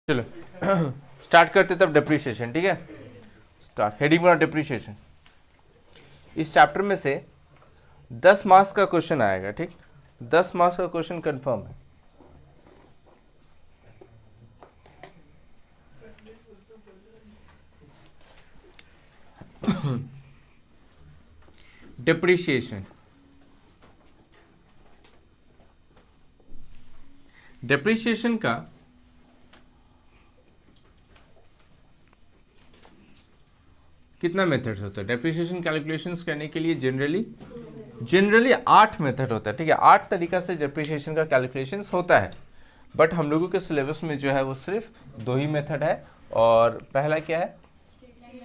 चलो स्टार्ट करते तब डिप्रिसिएशन। ठीक है, स्टार्ट। हेडिंग बना डिप्रिसिएशन। इस चैप्टर में से 10 मार्क्स का क्वेश्चन आएगा। ठीक, 10 मार्क्स का क्वेश्चन कंफर्म है। डिप्रिसिएशन, डिप्रिसिएशन का कितना मेथड्स होता है? डिप्रिसिएशन कैलकुलेशंस करने के लिए जनरली 8 मेथड होता है। ठीक है, 8 तरीका से डिप्रिसिएशन का कैलकुलेशंस होता है, बट हम लोगों के सिलेबस में जो है वो सिर्फ 2 ही मेथड है। और पहला क्या है?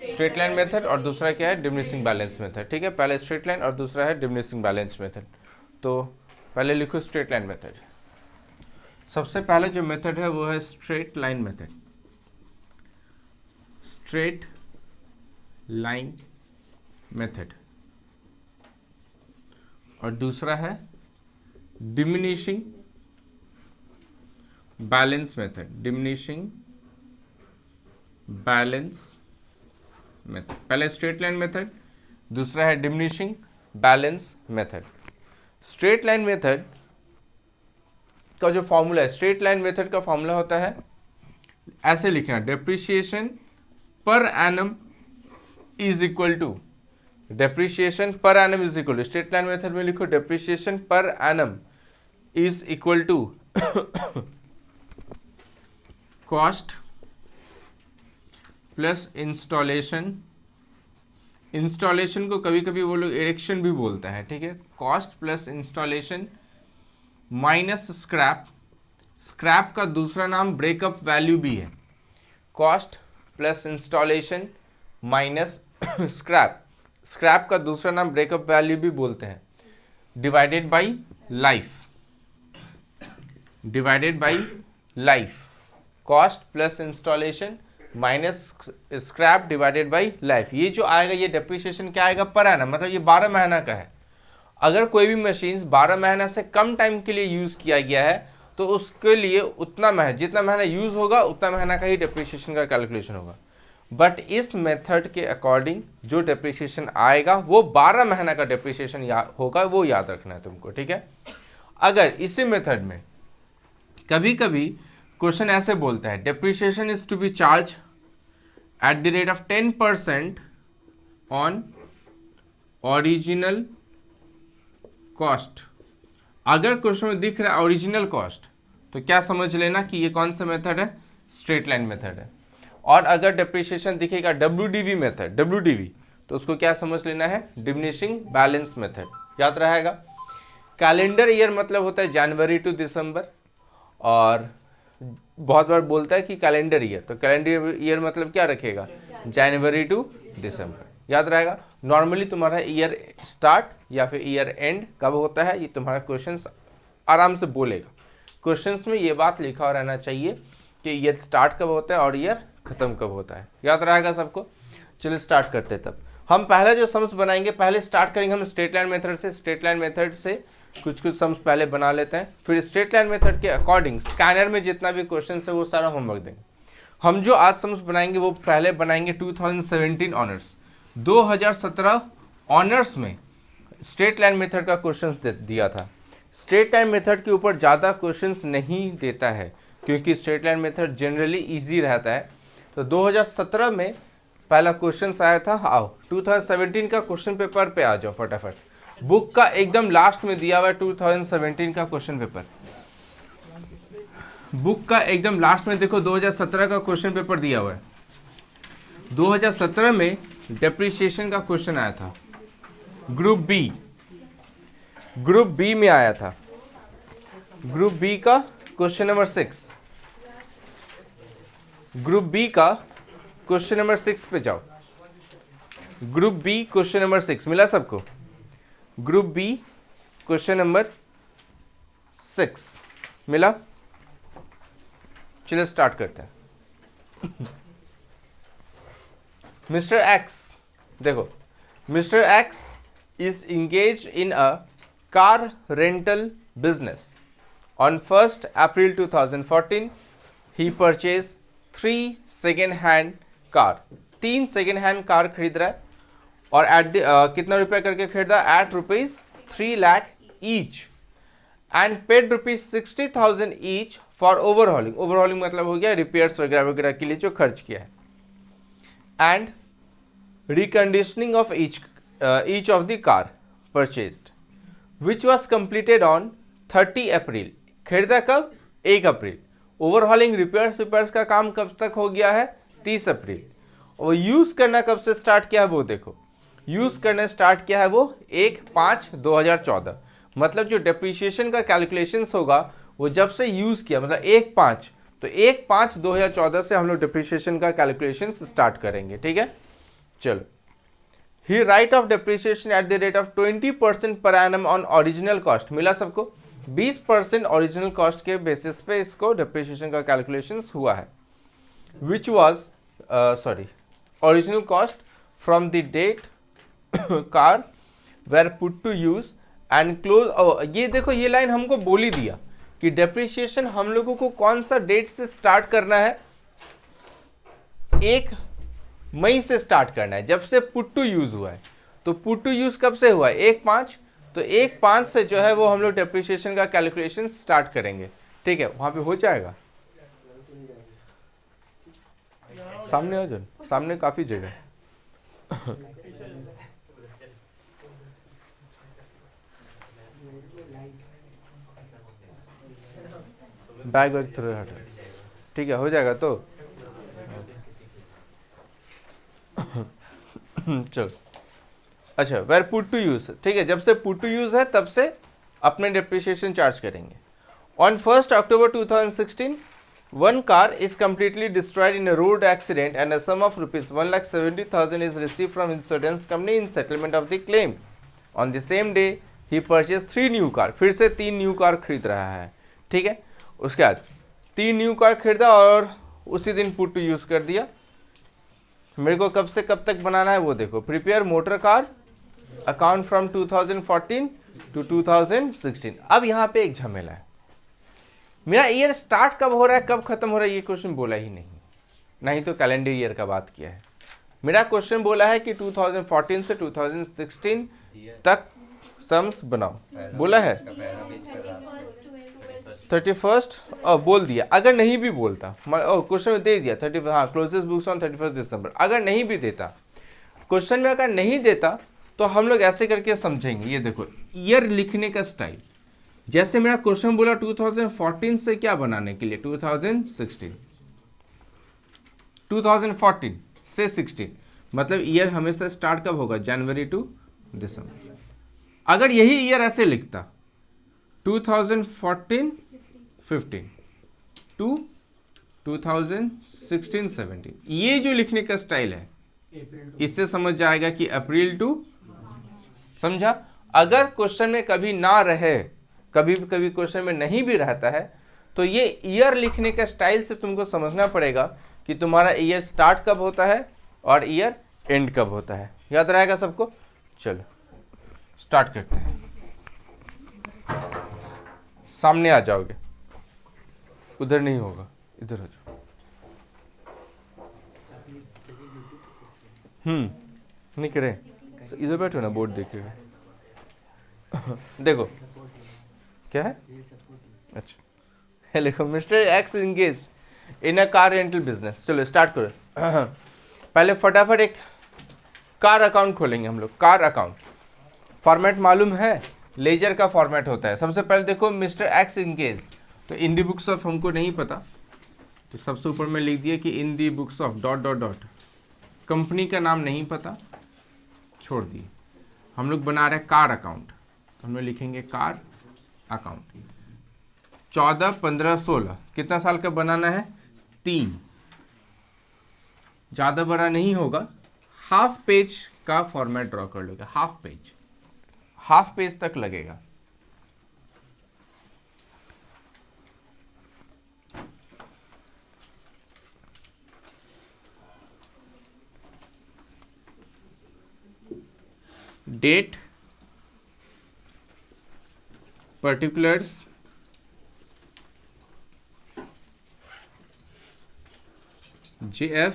स्ट्रेट लाइन मेथड, और दूसरा क्या है? Diminishing balance method. ठीक है, पहले स्ट्रेट लाइन और दूसरा है डिमिनिशिंग बैलेंस मेथड। तो पहले लिखो स्ट्रेट लाइन मेथड। सबसे पहले जो मेथड है वो है straight line method, straight line method. और दूसरा है diminishing balance method, diminishing balance method. पहले स्ट्रेट लाइन मेथड, दूसरा है diminishing balance method. Straight line method का जो फॉर्मूला है, स्ट्रेट लाइन मेथड का फॉर्मूला होता है, ऐसे लिखना, depreciation per annum is equal to, depreciation per annum is equal to, straight line method में लिखो depreciation per annum is equal to cost plus installation. Installation को कभी कभी वो लोग इरेक्शन भी बोलता है। ठीक है, cost plus installation minus scrap. Scrap का दूसरा नाम ब्रेकअप वैल्यू भी है। Cost plus installation minus scrap, scrap का दूसरा नाम ब्रेकअप वैल्यू भी बोलते हैं, divided by life, divided by life. Cost plus installation minus scrap divided by life. ये जो आएगा ये डेप्रिसिएशन क्या आएगा? पर एनम, मतलब ये 12 महीना का है। अगर कोई भी मशीन 12 महीना से कम टाइम के लिए यूज़ किया गया है तो उसके लिए उतना महीना, जितना महीना यूज़ होगा उतना महीना का ही डेप्रिसिएशन का कैलकुलेशन होगा। बट इस मेथड के अकॉर्डिंग जो डेप्रिसिएशन आएगा वो 12 महीना का डेप्रिसिएशन होगा, वो याद रखना है तुमको। ठीक है, अगर इसी मेथड में कभी कभी क्वेश्चन ऐसे बोलता है, depreciation is to be charge at the rate of 10% on original cost. अगर क्वेश्चन में दिख रहा है ओरिजिनल कॉस्ट तो क्या समझ लेना कि ये कौन सा मेथड है? स्ट्रेट लाइन मेथड है। और अगर डेप्रिसिएशन दिखेगा WDV मेथड, WDV, तो उसको क्या समझ लेना है? Diminishing balance method. याद रहेगा। कैलेंडर ईयर मतलब होता है जनवरी टू दिसंबर, और बहुत बार बोलता है कि कैलेंडर ईयर, तो कैलेंडर ईयर मतलब क्या रखेगा? जनवरी टू दिसंबर। याद रहेगा। नॉर्मली तुम्हारा ईयर स्टार्ट या फिर ईयर एंड कब होता है ये तुम्हारा क्वेश्चंस आराम से बोलेगा। क्वेश्चंस में ये बात लिखा रहना चाहिए कि ईयर स्टार्ट कब होता है और ईयर खत्म कब होता है। याद रहेगा सबको। चलिए स्टार्ट करते हैं। तब हम पहले जो सम्स बनाएंगे, पहले स्टार्ट करेंगे हम स्ट्रेट लाइन मेथड से। स्ट्रेट लाइन मेथड से कुछ सम्स पहले बना लेते हैं, फिर स्ट्रेट लाइन मेथड के अकॉर्डिंग स्कैनर में जितना भी क्वेश्चन है वो सारा होमवर्क देंगे। हम जो आज सम्स बनाएंगे वो पहले बनाएंगे 2017 ऑनर्स। 2017 ऑनर्स में स्ट्रेट लाइन मेथड का क्वेश्चंस दिया था। स्ट्रेट लाइन मेथड के ऊपर ज़्यादा क्वेश्चंस नहीं देता है क्योंकि straight line method generally easy रहता है। तो 2017 में पहला क्वेश्चंस आया था। आओ 2017 का क्वेश्चन पेपर पे आ जाओ फटाफट। बुक का एकदम लास्ट में दिया हुआ है 2017 का क्वेश्चन पेपर। बुक का एकदम लास्ट में देखो 2017 का क्वेश्चन पेपर दिया हुआ है। 2017 में डेप्रिसिएशन का क्वेश्चन आया था, ग्रुप बी, ग्रुप बी में आया था। ग्रुप बी का क्वेश्चन नंबर 6, ग्रुप बी का क्वेश्चन नंबर 6 पे जाओ। ग्रुप बी क्वेश्चन नंबर 6 मिला सबको? ग्रुप बी क्वेश्चन नंबर 6 मिला? चलिए स्टार्ट करते हैं। मिस्टर एक्स, देखो, mister x is engage in a car rental business. On 1st April 2014 he purchased 3 second hand car, 3 second hand car खरीद रहा है और कितना रुपया करके खरीद रहा है, at ₹3 lakh each and paid ₹60,000 each for overhauling. Overhauling मतलब हो गया रिपेयर्स वगैरह वगैरह के लिए जो खर्च किया है, and reconditioning of each of the car purchased which was completed on 30 अप्रैल। खरीदा कब, 1 अप्रैल। ओवरहॉलिंग रिपेयर्स का काम कब तक हो गया है, 30 अप्रैल। और यूज करना कब से स्टार्ट किया है वो देखो, यूज करना स्टार्ट किया है वो 1/5/2014। मतलब जो डेप्रिसिएशन का कैलकुलेशंस होगा वो जब से यूज किया, मतलब 1/5, तो 1/5/2014 से हम लोग डेप्रिसिएशन का कैलकुलेशन स्टार्ट करेंगे। ठीक है, चलो। ही write off depreciation at the rate of 20% per annum on original cost. मिला सबको, 20% ओरिजिनल कॉस्ट के बेसिस पे इसको डेप्रिसिएशन का कैलकुलेशन हुआ है। Which was original cost from the date car were put to use and close. ये देखो, ये लाइन हमको बोल ही दिया कि डेप्रिसिएशन हम लोगों को कौन सा डेट से स्टार्ट करना है, 1 मई से स्टार्ट करना है, जब से पुट टू यूज हुआ है। तो पुट टू यूज कब से हुआ है, 1/5, तो 1/5 से जो है वो हम लोग डेप्रिसिएशन का कैलकुलेशन स्टार्ट करेंगे। ठीक है, वहां पे हो जाएगा। सामने आ जाओ, सामने काफी जगह है। बैग वैग थोड़ा हटा, ठीक है, हो जाएगा। तो चलो, अच्छा, वेर पुट टू यूज, ठीक है, जब से पुट टू यूज है तब से अपने डेप्रिसिएशन चार्ज करेंगे। On 1 October 2016 one car is completely destroyed in a road accident and a sum of ₹1,70,000 is received from insurance company in settlement of the claim. On the same day he purchased 3 new car, फिर से 3 new car खरीद रहा है। ठीक है, उसके बाद 3 new car खरीदा और उसी दिन पुट टू यूज कर दिया। मेरे को कब से कब तक बनाना है वो देखो, prepare motor car account from 2014 to 2016। अब यहाँ पे एक झमेला है, मेरा ईयर स्टार्ट कब हो रहा है कब खत्म हो रहा है ये क्वेश्चन बोला ही नहीं, नहीं तो कैलेंडर ईयर का बात किया है। मेरा क्वेश्चन बोला है कि 2014 से 2016 तक सम्स बनाओ, बोला है 31st, बोल दिया। अगर नहीं भी बोलता, क्वेश्चन में दे दिया 30, हाँ, क्लोजेस्ट बुक्स ऑन 31 दिसंबर। अगर नहीं भी देता, क्वेश्चन में अगर नहीं देता तो हम लोग ऐसे करके समझेंगे। ये देखो, ईयर लिखने का स्टाइल, जैसे मेरा क्वेश्चन बोला 2014 से क्या बनाने के लिए, 2016, 2014 से 16, मतलब ईयर हमेशा स्टार्ट कब होगा, जनवरी टू दिसंबर। अगर यही ईयर ऐसे लिखता 2014-15 टू 2016-17, ये जो लिखने का स्टाइल है इससे समझ जाएगा कि अप्रैल टू, समझा। अगर क्वेश्चन में कभी ना रहे, कभी कभी क्वेश्चन में नहीं भी रहता है, तो ये ईयर लिखने का स्टाइल से तुमको समझना पड़ेगा कि तुम्हारा ईयर स्टार्ट कब होता है और ईयर एंड कब होता है। याद रहेगा सबको। चलो स्टार्ट करते हैं। सामने आ जाओगे, उधर नहीं होगा, इधर हो जाओ। निकले, इधर बैठो ना, बोर्ड देखे हुए। देखो क्या है, अच्छा, लिखो mister x engage in a car rental business. चलो स्टार्ट करो। पहले फटाफट एक कार अकाउंट खोलेंगे हम लोग। कार अकाउंट फॉर्मेट मालूम है, लेजर का फॉर्मेट होता है। सबसे पहले देखो मिस्टर एक्स इंगेज, तो इन दी बुक्स ऑफ हमको नहीं पता, तो सबसे ऊपर में लिख दिया कि in the books of dot dot dot, company का नाम नहीं पता, छोड़ दिए। हम लोग बना रहे कार अकाउंट, तो हम लोग लिखेंगे कार अकाउंट। 14, 15, 16 कितना साल का बनाना है, 3, ज़्यादा बड़ा नहीं होगा। हाफ पेज का फॉर्मेट ड्रॉ कर लोगे, हाफ पेज तक लगेगा। Date, particulars, JF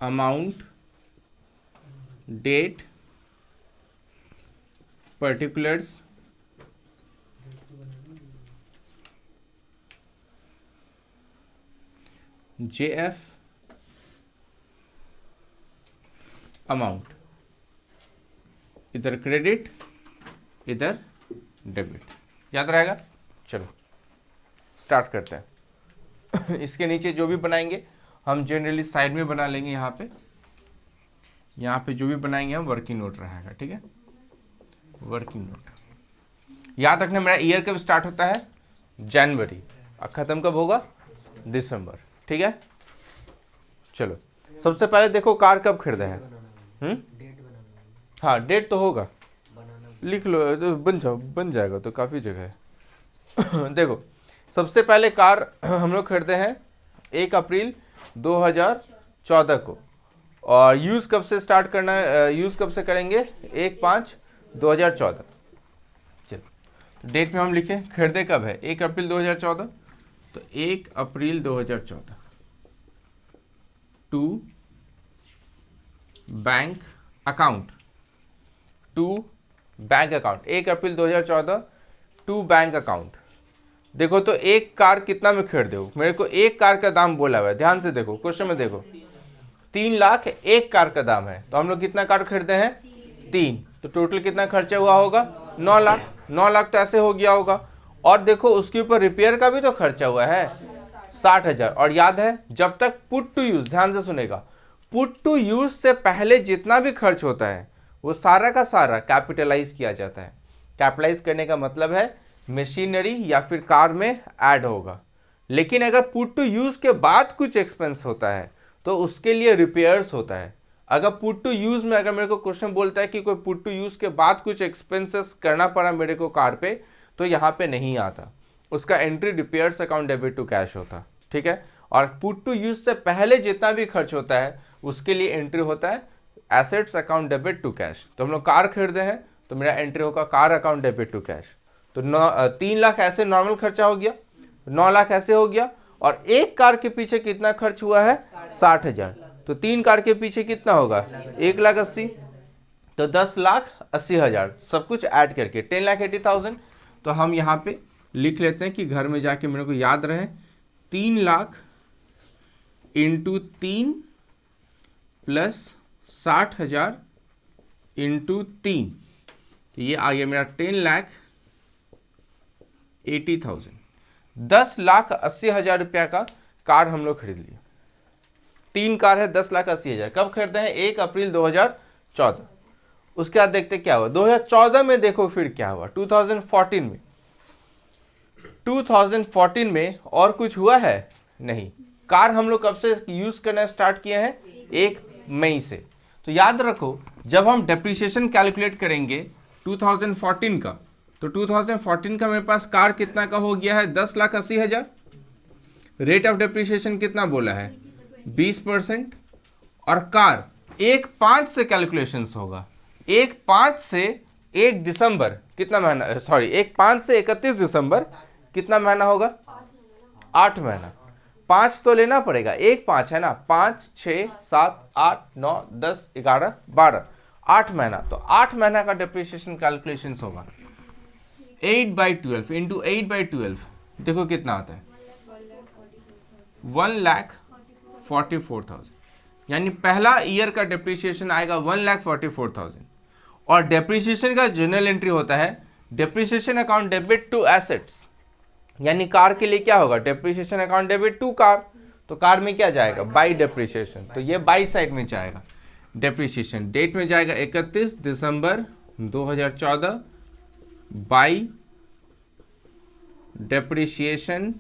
amount, date, particulars, JF amount, इधर क्रेडिट इधर डेबिट, याद रहेगा। चलो स्टार्ट करते हैं। इसके नीचे जो भी बनाएंगे हम जनरली साइड में बना लेंगे। यहाँ पे जो भी बनाएंगे हम वर्किंग नोट रहेगा, ठीक है। वर्किंग नोट याद रखना, मेरा ईयर कब स्टार्ट होता है, जनवरी, और खत्म कब होगा, दिसंबर, ठीक है। चलो सबसे पहले देखो कार कब खरीदा है। हाँ डेट तो होगा, लिख लो तो बन जाएगा तो काफ़ी जगह है। देखो सबसे पहले कार हम लोग खरीदे हैं 1 अप्रैल 2014 को, और यूज़ कब से स्टार्ट करना है, यूज़ कब से करेंगे, 1/5/2014। चलो तो डेट में हम लिखें खरीदे कब है, 1 अप्रैल 2014, तो 1 April 2014 to bank account, 1 April 2014 to bank account. देखो तो एक कार कितना में खरीदे हो, मेरे को एक कार का दाम बोला हुआ है, ध्यान से देखो क्वेश्चन में देखो 3 लाख एक कार का दाम है, तो हम लोग कितना कार खरीदे हैं, 3, तो टोटल कितना खर्चा हुआ होगा, 9 लाख। 9 लाख तो ऐसे हो गया होगा, और देखो उसके ऊपर रिपेयर का भी तो खर्चा हुआ है 60,000। और याद है जब तक पुट टू यूज, ध्यान से सुनेगा, पुट टू यूज से पहले जितना भी खर्च होता है वो सारा का सारा कैपिटलाइज किया जाता है। कैपिटलाइज करने का मतलब है मशीनरी या फिर कार में ऐड होगा। लेकिन अगर पुट टू यूज के बाद कुछ एक्सपेंस होता है तो उसके लिए रिपेयर्स होता है। अगर पुट टू यूज में अगर मेरे को क्वेश्चन बोलता है कि कोई पुट टू यूज के बाद कुछ एक्सपेंसेस करना पड़ा मेरे को कार पे, तो यहाँ पे नहीं आता, उसका entry repairs account debit to cash होता, ठीक है। और पुट टू यूज से पहले जितना भी खर्च होता है उसके लिए एंट्री होता है assets account debit to cash. तो हम लोग कार खरीदे हैं तो मेरा एंट्री होगा car account debit to cash. तो 3 लाख ऐसे नॉर्मल खर्चा हो गया, 9 लाख ऐसे हो गया, और एक कार के पीछे कितना खर्च हुआ है, 60,000। तो 3 कार के पीछे कितना होगा, 1,80,000, तो 10,80,000 सब कुछ ऐड करके 10,80,000। तो हम यहाँ पे लिख लेते हैं कि घर में जाके मेरे को याद रहे, 3 लाख इंटू 3 प्लस 60,000 इंटू 3, तो ये आ गया मेरा 10,80,000। 10,80,000 रुपया का कार हम लोग खरीद लिए। 3 कार है, 10,80,000। कब खरीदे हैं, 1 अप्रैल 2014। उसके बाद देखते क्या हुआ 2014 में, देखो फिर क्या हुआ 2014 में और कुछ हुआ है नहीं। कार हम लोग कब से यूज करना स्टार्ट किए हैं, 1 मई से। तो याद रखो जब हम डेप्रिसिएशन कैलकुलेट करेंगे 2014 का, तो 2014 का मेरे पास कार कितना का हो गया है, 10,80,000। रेट ऑफ डेप्रिसिएशन कितना बोला है, 20%। और कार 1/5 से कैलकुलेशंस होगा, 1/5 से 1 दिसंबर कितना महीना, सॉरी 1/5 से 31 दिसंबर कितना महीना होगा, 8 महीना। 5 तो लेना पड़ेगा, 1/5 है ना, 5, 6, 7, 8, 9, 10, 11, 12, 8 महीना। तो 8 महीना का डेप्रिसिएशन कैलकुलेशन होगा 8/12 इंटू 8/12, देखो कितना आता है, 1,44,000। यानी पहला ईयर का डेप्रिसिएशन आएगा 1,44,000। और डेप्रिसिएशन का जनरल एंट्री होता है depreciation account debit to assets, यानी कार के लिए क्या होगा, depreciation account debit to car. तो कार में क्या जाएगा, बाई डेप्रिसिएशन, तो ये बाई साइड में जाएगा। डेप्रिसिएशन डेट में जाएगा 31 दिसंबर 2014 बाई डेप्रिसिएशन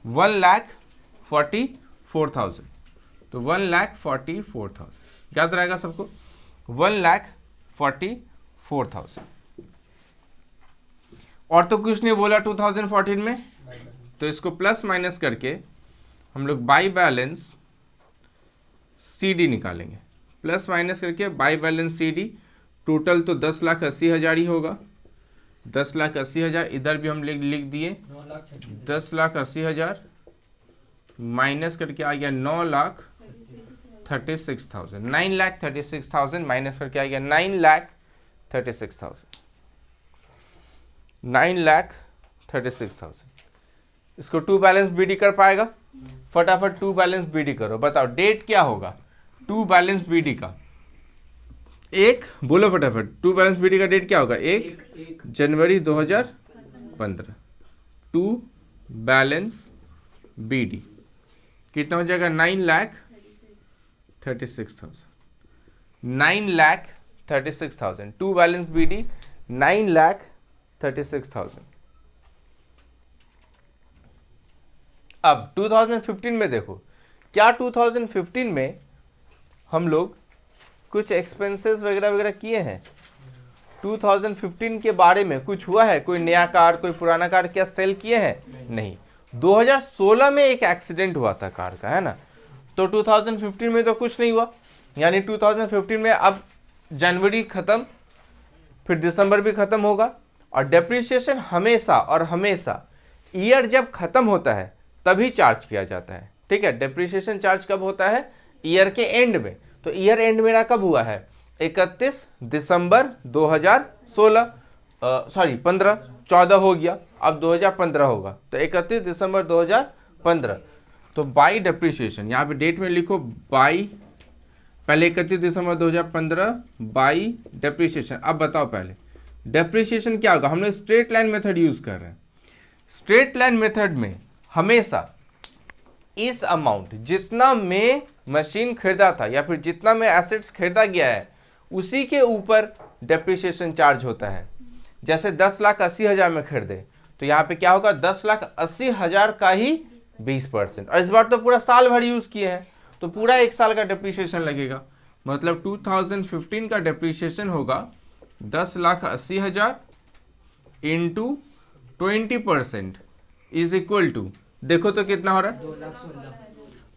1,44,000। तो 1,44,000 याद रहेगा सबको, 1,44,000। और तो कुछ नहीं बोला 2014 में, तो इसको प्लस माइनस करके हम लोग बाई बैलेंस CD निकालेंगे। प्लस माइनस करके बाई बैलेंस CD, टोटल तो 10,80,000 ही होगा। 10,80,000 इधर भी हम लिख दिए 10,80,000 माइनस करके आ गया 9,36,000, 9,36,000 माइनस करके आ गया 9,36,000, 9,36,000। इसको टू बैलेंस बीडी कर पाएगा? फटाफट टू बैलेंस बीडी करो, बताओ डेट क्या होगा टू बैलेंस बीडी का? एक, बोलो फटाफट, टू बैलेंस बीडी का डेट क्या होगा? 1 जनवरी 2015। टू बैलेंस बीडी कितना हो जाएगा? 9,36,000, 9,36,000। To balance BD 9,36,000। अब 2015 में देखो, क्या 2015 में हम लोग कुछ एक्सपेंसेस वगैरह वगैरह किए हैं? 2015 के बारे में कुछ हुआ है? कोई नया कार, कोई पुराना कार क्या सेल किए हैं? नहीं। 2016 में एक एक्सीडेंट हुआ था कार का, है ना? तो 2015 में तो कुछ नहीं हुआ, यानी 2015 में अब जनवरी खत्म, फिर दिसंबर भी खत्म होगा। और डेप्रिसिएशन हमेशा और हमेशा ईयर जब खत्म होता है तभी चार्ज किया जाता है, ठीक है? डेप्रिसिएशन चार्ज कब होता है? ईयर के एंड में। तो ईयर एंड मेरा कब हुआ है? 31 दिसंबर 2016, सॉरी 15, 14 हो गया, अब 2015 होगा, तो 31 दिसंबर 2015। तो बाई डेप्रिसिएशन, यहाँ पे डेट में लिखो बाई, पहले 31 दिसंबर 2015 बाई डेप्रिसिएशन। अब बताओ पहले डेप्रिसिएशन क्या होगा? हम लोग स्ट्रेट लाइन मेथड यूज कर रहे हैं। स्ट्रेट लाइन मेथड में हमेशा इस अमाउंट, जितना मैं मशीन खरीदा था या फिर जितना मैं एसेट्स खरीदा गया है, उसी के ऊपर डेप्रिसिएशन चार्ज होता है। जैसे 10,80,000 में खरीदे तो यहाँ पे क्या होगा? 10,80,000 का ही 20%। और इस बार तो पूरा साल भर यूज किए हैं तो पूरा एक साल का डेप्रिसिएशन लगेगा। मतलब 2015 का डेप्रिसिएशन होगा 10,80,000 इंटू 20% इज इक्वल टू, देखो तो कितना हो रहा है?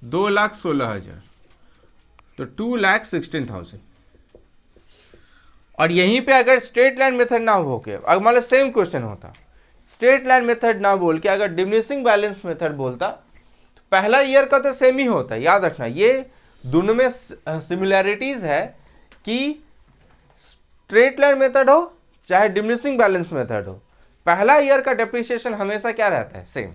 2,16,000, तो 2,16,000। और यहीं पे अगर स्ट्रेट लाइन मेथड ना हो के, अगर मान लो सेम क्वेश्चन होता, स्ट्रेट लाइन मेथड ना बोल के अगर डिमिनिशिंग बैलेंस मेथड बोलता, तो पहला ईयर का तो सेम ही होता है। याद रखना, ये दोनों में सिमिलैरिटीज है कि स्ट्रेट लाइन मेथड हो चाहे डिमिनिशिंग बैलेंस मेथड हो, पहला ईयर का डेप्रिसिएशन हमेशा क्या रहता है? सेम।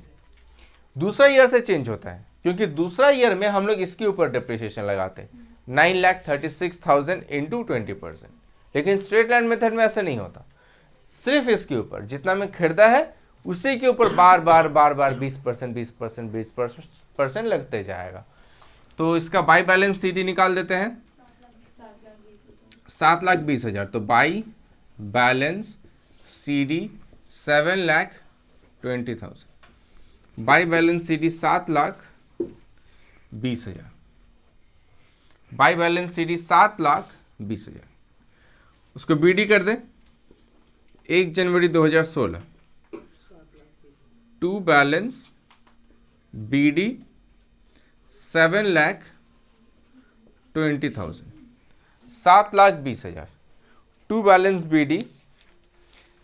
दूसरा ईयर से चेंज होता है, क्योंकि दूसरा ईयर में हम लोग इसके ऊपर डेप्रिसिएशन लगाते हैं, 9,36,000 इंटू 20%। लेकिन स्ट्रेट लाइन मेथड में ऐसा नहीं होता, सिर्फ इसके ऊपर जितना में खरीदा है उसी के ऊपर बार बार 20% 20% 20% लगते जाएगा। तो इसका बाई बैलेंस सीडी निकाल देते हैं, 7,20,000। तो by balance CD 7,20,000, by balance CD 7,20,000, by balance CD 7,20,000। उसको बीडी कर दें, 1 जनवरी 2016, to balance BD 7,20,000, 7,20,000, to balance BD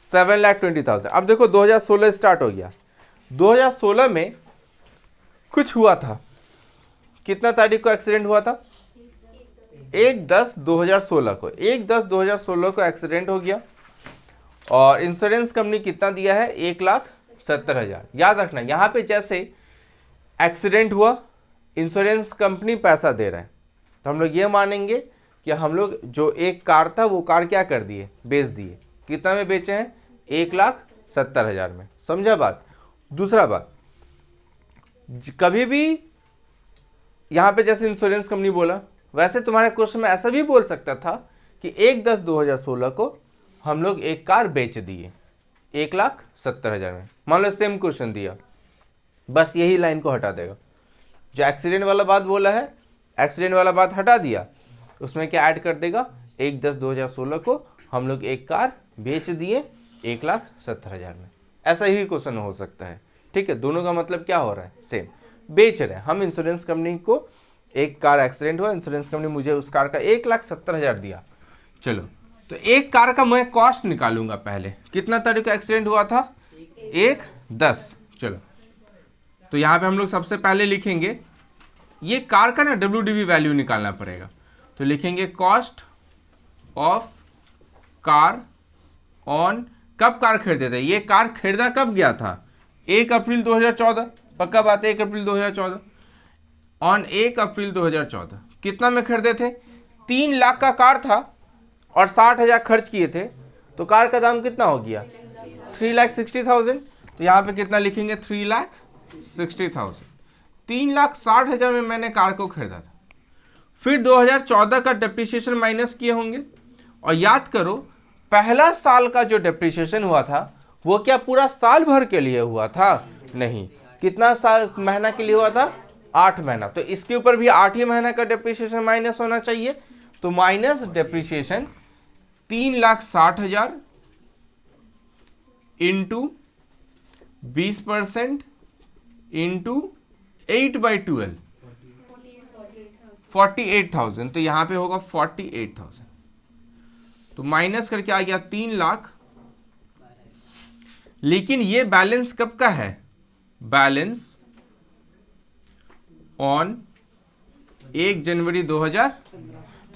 7,20,000। अब देखो 2016 स्टार्ट हो गया, 2016 में कुछ हुआ था। कितना तारीख को एक्सीडेंट हुआ था? 1/10/2016 को, 1/10/2016 को एक्सीडेंट हो गया। और इंश्योरेंस कंपनी कितना दिया है? 1,70,000। याद रखना, यहाँ पे जैसे एक्सीडेंट हुआ, इंश्योरेंस कंपनी पैसा दे रहा है, तो हम लोग ये मानेंगे कि हम लोग जो एक कार था वो कार क्या कर दिए? बेच दिए। कितना में बेचे हैं? 1,70,000 में। समझा बात? दूसरा बात, कभी भी यहाँ पे जैसे इंश्योरेंस कंपनी बोला, वैसे तुम्हारे क्वेश्चन में ऐसा भी बोल सकता था कि 1/10/2016 को हम लोग एक कार बेच दिए 1,70,000 में। मान लो सेम क्वेश्चन दिया, बस यही लाइन को हटा देगा। जो एक्सीडेंट वाला बात बोला है, एक्सीडेंट वाला बात हटा दिया, उसमें क्या ऐड कर देगा? 1/10/2016 को हम लोग एक कार बेच दिए 1,70,000 में। ऐसा ही क्वेश्चन हो सकता है, ठीक है? दोनों का मतलब क्या हो रहा है? सेम, बेच रहे हैं हम। इंश्योरेंस कंपनी को एक कार एक्सीडेंट हुआ, इंश्योरेंस कंपनी मुझे उस कार का 1,70,000 दिया। चलो, तो एक कार का मैं कॉस्ट निकालूंगा पहले। कितना तारीख को एक्सीडेंट हुआ था? 1/10। चलो, तो यहाँ पे हम लोग सबसे पहले लिखेंगे, ये कार का ना WDV वैल्यू निकालना पड़ेगा, तो लिखेंगे कॉस्ट ऑफ कार ऑन, कब कार खरीदे थे, ये कार खरीदा कब गया था, 1 अप्रैल 2014, पक्का बात है 1 अप्रैल 2014, ऑन 1 अप्रैल 2014 कितना में खरीदे थे, 3 लाख का कार था और 60,000 खर्च किए थे, तो कार का दाम कितना हो गया 3,60,000। तो यहाँ पे कितना लिखेंगे 3,60,000, 3,60,000 में मैंने कार को खरीदा था। फिर 2014 का डेप्रिसिएशन माइनस किए होंगे, और याद करो पहला साल का जो डेप्रिसिएशन हुआ था वो क्या पूरा साल भर के लिए हुआ था, नहीं, कितना साल महीना के लिए हुआ था, 8 महीना, तो इसके ऊपर भी 8 ही महीना का डेप्रिसिएशन माइनस होना चाहिए। तो माइनस डेप्रिसिएशन 3,60,000 इंटू 20% इंटू 8/12, 48,000, तो यहाँ पे होगा 48,000, तो माइनस करके आ गया 3 लाख। लेकिन ये बैलेंस कब का है, बैलेंस ऑन 1 जनवरी 2000,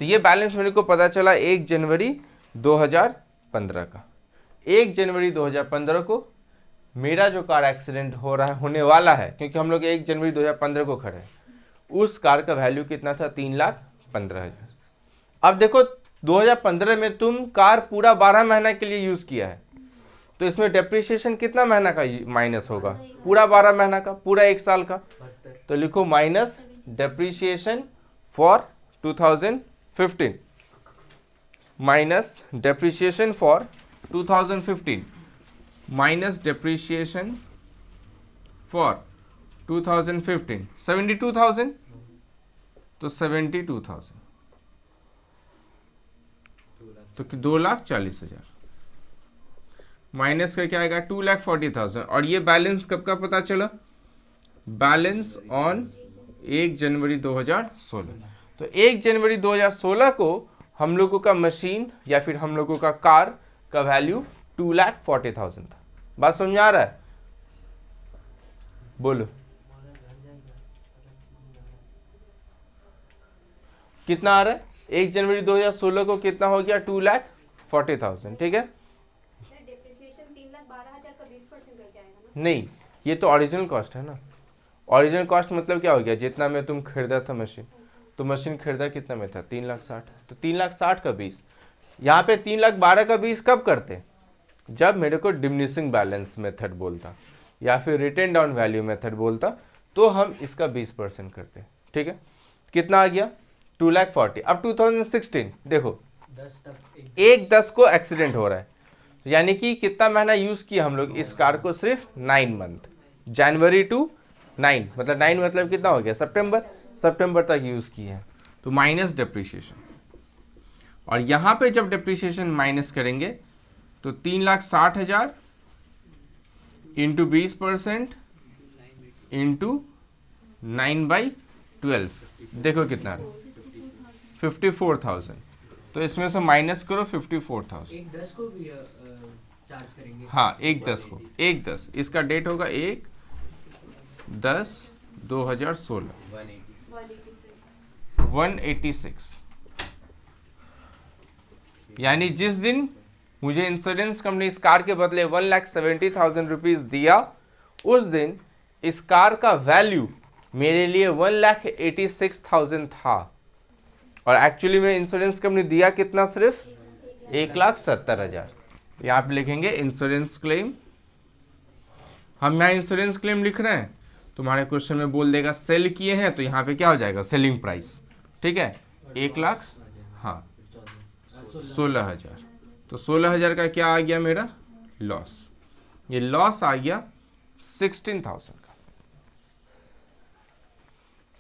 तो ये बैलेंस मेरे को पता चला 1 जनवरी 2015 का। 1 जनवरी 2015 को मेरा जो कार एक्सीडेंट हो रहा है, होने वाला है, क्योंकि हम लोग 1 जनवरी 2015 को खड़े हैं, उस कार का वैल्यू कितना था 3,15,000। अब देखो 2015 में तुम कार पूरा 12 महीना के लिए यूज किया है, तो इसमें डेप्रिसिएशन कितना महीना का माइनस होगा, पूरा 12 महीना का, पूरा 1 साल का, तो लिखो minus depreciation for 2015, minus depreciation for 2015, minus depreciation for 2015, 72,000, तो 72,000, तो 2,40,000 माइनस करके आएगा 2,40,000, और ये बैलेंस कब का पता चला, बैलेंस ऑन 1 जनवरी 2016। तो 1 जनवरी 2016 को हम लोगों का मशीन या फिर हम लोगों का कार का वैल्यू 2,40,000 था। बात समझ आ रहा है, बोलो कितना आ रहा है, 1 जनवरी 2016 को कितना हो गया 2,40,000, ठीक है। नहीं, ये तो ओरिजिनल कॉस्ट है ना, ओरिजिनल कॉस्ट मतलब क्या हो गया, जितना में तुम खरीदा था मशीन, तो मशीन खरीदा कितना में था 3,60,000, तो 3,60,000 का 20, यहाँ पे 3,12,000 का 20 कब करते, जब मेरे को डिमिनिशिंग बैलेंस मेथड बोलता या फिर रिटर्न डाउन वैल्यू मेथड बोलता, तो हम इसका 20% करते, ठीक है। कितना आ गया 2,40,000। अब 2016 देखो 1/10 को एक्सीडेंट हो रहा है, यानी कि कितना महीना यूज किया हम लोग इस कार को, सिर्फ 9 मंथ, जनवरी टू 9, मतलब 9 मतलब कितना हो गया सितंबर तक यूज किए हैं, तो माइनस डेप्रिसिएशन। और यहाँ पे जब डेप्रिसिएशन माइनस करेंगे तो 3,60,000 इंटू 20% इंटू 9/12, देखो कितना 54,000, तो इसमें से माइनस करो 54,000, 1/10 को भी चार्ज करेंगे, हाँ 1/10 को, 1/10 इसका डेट होगा 1/10/2016, 186, यानी जिस दिन मुझे इंश्योरेंस कंपनी इस कार के बदले 1,70,000 रुपीज दिया, उस दिन इस कार का वैल्यू मेरे लिए 1,86,000 था, और एक्चुअली में इंश्योरेंस कंपनी दिया कितना, सिर्फ 1,70,000। यहाँ पे लिखेंगे इंश्योरेंस क्लेम, हम यहाँ इंश्योरेंस क्लेम लिख रहे हैं, तुम्हारे क्वेश्चन में बोल देगा सेल किए हैं, तो यहाँ पे क्या हो जाएगा सेलिंग प्राइस, ठीक है 1,00,000, हाँ 16,000, तो 16,000 का क्या आ गया मेरा लॉस, ये लॉस आ गया 16,000 का।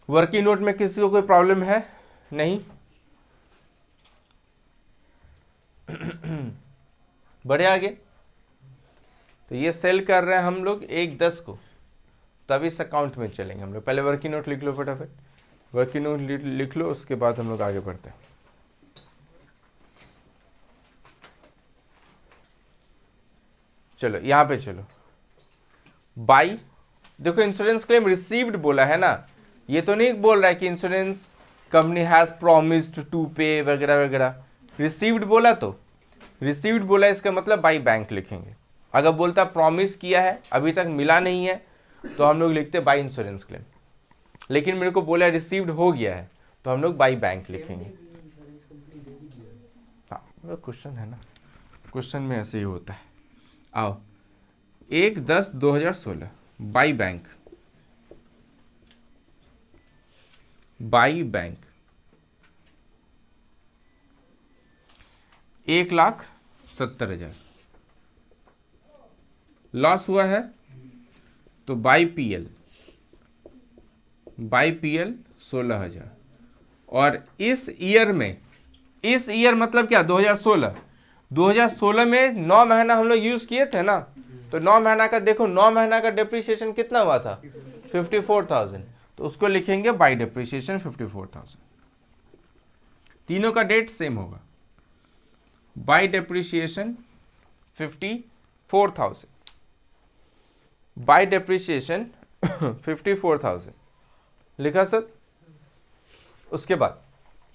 वर्किंग नोट में किसी को कोई प्रॉब्लम है, नहीं बढ़े आगे। तो ये सेल कर रहे हैं हम लोग 1/10 को, तब इस अकाउंट में चलेंगे हम लोग। पहले वर्किंग नोट लिख लो फटाफट, वर्किंग नोट लिख लो, उसके बाद हम लोग आगे बढ़ते हैं। चलो यहाँ पे चलो, बाई देखो इंश्योरेंस क्लेम रिसीव्ड बोला है ना, ये तो नहीं बोल रहा है कि insurance company has promised to pay वगैरह वगैरह। रिसीव्ड बोला तो रिसीव्ड बोला, इसका मतलब बाई बैंक लिखेंगे। अगर बोलता प्रॉमिस किया है अभी तक मिला नहीं है तो हम लोग लिखते बाई इंश्योरेंस क्लेम, लेकिन मेरे को बोला रिसीव्ड हो गया है तो हम लोग बाई बैंक लिखेंगे। हाँ क्वेश्चन है ना, क्वेश्चन में ऐसे ही होता है। आओ 1/10/2016 by bank, by bank 1,70,000 loss हुआ है तो बाई पीएल 16,000। और इस ईयर में, इस ईयर मतलब क्या 2016 में 9 महीना हम लोग यूज किए थे ना, तो 9 महीना का देखो 9 महीना का डिप्रिसिएशन कितना हुआ था 54,000, तो उसको लिखेंगे बाई डिप्रिसिएशन 54,000। तीनों का डेट सेम होगा, बाई डिप्रिसिएशन 54,000, बाई डिप्रिसिएशन 54,000 लिखा सर। उसके बाद